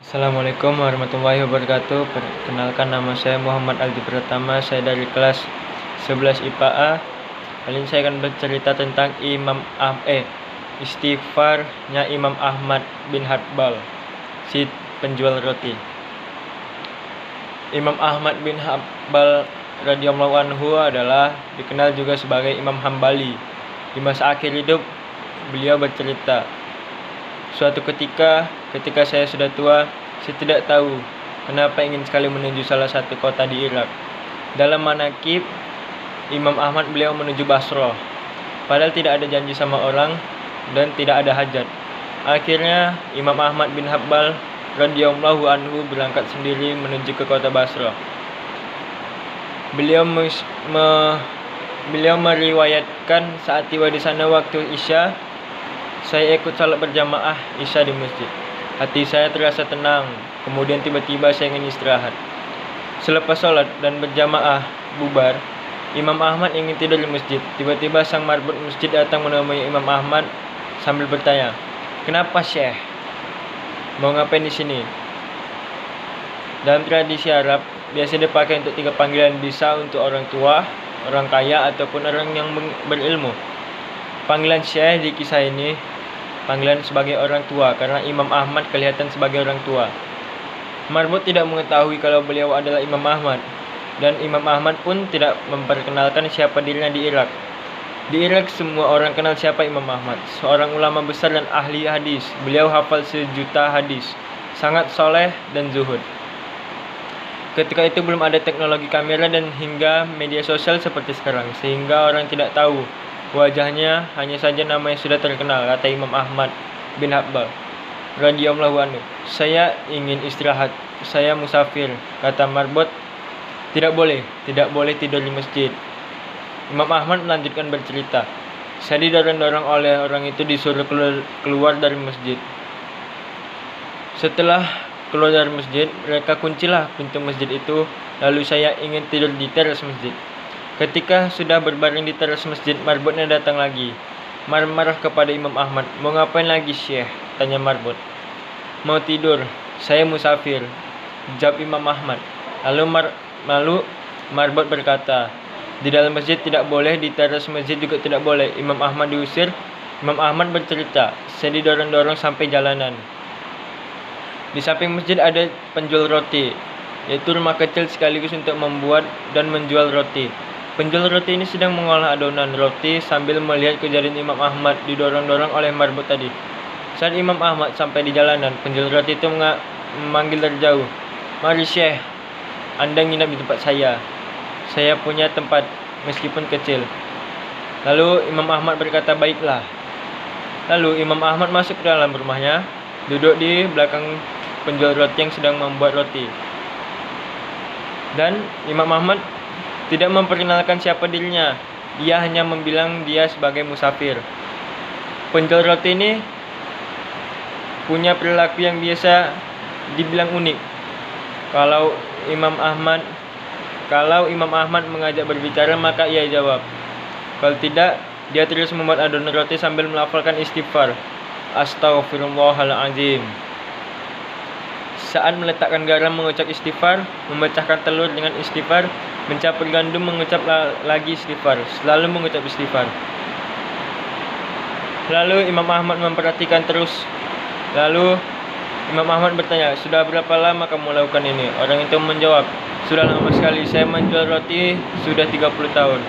Assalamualaikum warahmatullahi wabarakatuh. Perkenalkan, nama saya Muhammad Aldi Pratama. Saya dari kelas 11 IPA A. Kali ini saya akan bercerita tentang istighfarnya Imam Ahmad bin Hanbal, si penjual roti. Imam Ahmad bin Hanbal radhiyallahu anhu adalah dikenal juga sebagai Imam Hambali. Di masa akhir hidup, beliau bercerita, suatu ketika saya sudah tua, saya tidak tahu kenapa ingin sekali menuju salah satu kota di Irak. Dalam manaqib Imam Ahmad, beliau menuju Basrah. Padahal tidak ada janji sama orang dan tidak ada hajat. Akhirnya Imam Ahmad bin Hanbal radhiyallahu anhu berangkat sendiri menuju ke kota Basrah. Beliau meriwayatkan saat tiba di sana waktu Isya, saya ikut salat berjamaah Isya di masjid. Hati saya terasa tenang, kemudian tiba-tiba saya ingin istirahat. Selepas salat dan berjamaah bubar, Imam Ahmad ingin tidur di masjid. Tiba-tiba sang marbot masjid datang menemui Imam Ahmad sambil bertanya, "Kenapa, Syekh? Mau ngapain di sini?" Dalam tradisi Arab, biasa dipakai untuk 3 panggilan, bisa untuk orang tua, orang kaya, ataupun orang yang berilmu. Panggilan Syekh di kisah ini panggilan sebagai orang tua karena Imam Ahmad kelihatan sebagai orang tua. Marbot tidak mengetahui kalau beliau adalah Imam Ahmad, dan Imam Ahmad pun tidak memperkenalkan siapa dirinya di Irak. Di Irak semua orang kenal siapa Imam Ahmad, seorang ulama besar dan ahli hadis. Beliau hafal 1.000.000 hadis, sangat soleh dan zuhud. Ketika itu belum ada teknologi kamera dan hingga media sosial seperti sekarang, sehingga orang tidak tahu wajahnya, hanya saja namanya sudah terkenal, kata Imam Ahmad bin Hanbal radhiyallahu anhu. "Saya ingin istirahat, saya musafir," kata marbot. Tidak boleh tidur di masjid." Imam Ahmad melanjutkan bercerita, "Saya didorong-dorong oleh orang itu disuruh keluar dari masjid. Setelah keluar dari masjid, mereka kuncilah pintu masjid itu, lalu saya ingin tidur di teras masjid. Ketika sudah berbaring di teras masjid, marbotnya datang lagi, marah-marah kepada Imam Ahmad. "Mau ngapain lagi, Syekh?" tanya marbot. "Mau tidur, saya musafir," jawab Imam Ahmad. Lalu marbot berkata, "Di dalam masjid tidak boleh, di teras masjid juga tidak boleh." Imam Ahmad diusir. Imam Ahmad bercerita, "Saya didorong-dorong sampai jalanan. Di samping masjid ada penjual roti, yaitu rumah kecil sekaligus untuk membuat dan menjual roti. Penjual roti ini sedang mengolah adonan roti sambil melihat kejadian Imam Ahmad didorong-dorong oleh marbot tadi. Saat Imam Ahmad sampai di jalanan, penjual roti itu memanggil dari jauh, "Mari Syekh, Anda nginap di tempat saya. Saya punya tempat, meskipun kecil." Lalu Imam Ahmad berkata, "Baiklah." Lalu Imam Ahmad masuk ke dalam rumahnya, duduk di belakang penjual roti yang sedang membuat roti. Dan Imam Ahmad tidak memperkenalkan siapa dirinya. Dia hanya membilang dia sebagai musafir. Penjual roti ini punya perilaku yang biasa dibilang unik. Kalau Imam Ahmad mengajak berbicara, maka ia jawab. Kalau tidak, dia terus membuat adonan roti sambil melafalkan istighfar, "Astaghfirullahaladzim." Saat meletakkan garam, mengucap istighfar, memecahkan telur dengan istighfar, mencampur gandum, mengucap lagi istighfar, selalu mengucap istighfar. Lalu Imam Ahmad memperhatikan terus. Lalu Imam Ahmad bertanya, "Sudah berapa lama kamu melakukan ini?" Orang itu menjawab, "Sudah lama sekali, saya menjual roti sudah 30 tahun.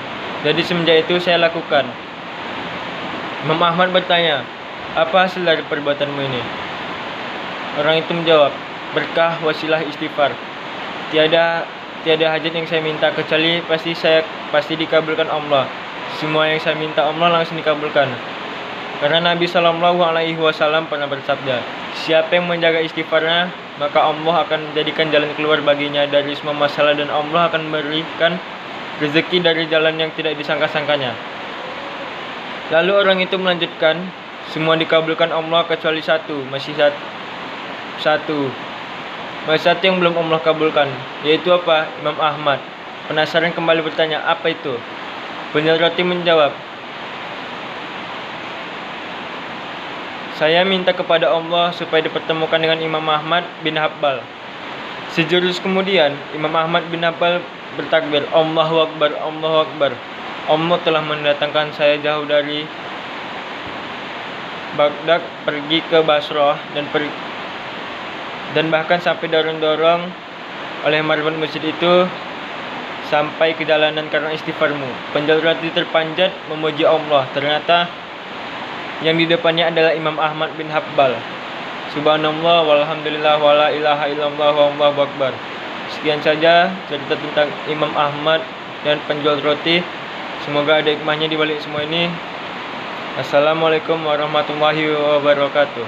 Jadi semenjak itu saya lakukan." Imam Ahmad bertanya, "Apa hasil dari perbuatanmu ini?" Orang itu menjawab, "Berkah wasilah istighfar. Tiada hajat yang saya minta kecuali pasti dikabulkan Allah. Semua yang saya minta Allah langsung dikabulkan." Karena Nabi Shallallahu Alaihi Wasallam pernah bersabda, "Siapa yang menjaga istighfarnya, maka Allah akan menjadikan jalan keluar baginya dari semua masalah, dan Allah akan memberikan rezeki dari jalan yang tidak disangka-sangkanya." Lalu orang itu melanjutkan, "Semua dikabulkan Allah kecuali satu, masih satu yang belum Allah kabulkan." "Yaitu apa?" Imam Ahmad penasaran kembali bertanya, "Apa itu?" Penjual roti menjawab, Saya minta kepada Allah supaya dipertemukan dengan Imam Ahmad bin Hanbal. Sejurus kemudian, Imam Ahmad bin Hanbal bertakbir, Allahu Akbar, Allahu Akbar. Allah telah mendatangkan saya jauh dari Baghdad pergi ke Basrah dan bahkan sampai dorong-dorong oleh marbot masjid itu sampai ke jalanan karena istighfarmu. Penjual roti terpanjat memuji Allah. Ternyata yang di depannya adalah Imam Ahmad bin Hanbal. Subhanallah walhamdulillah wala ilaha illallah wallahu akbar. Sekian saja cerita tentang Imam Ahmad dan penjual roti. Semoga ada hikmahnya di balik semua ini. Assalamualaikum warahmatullahi wabarakatuh.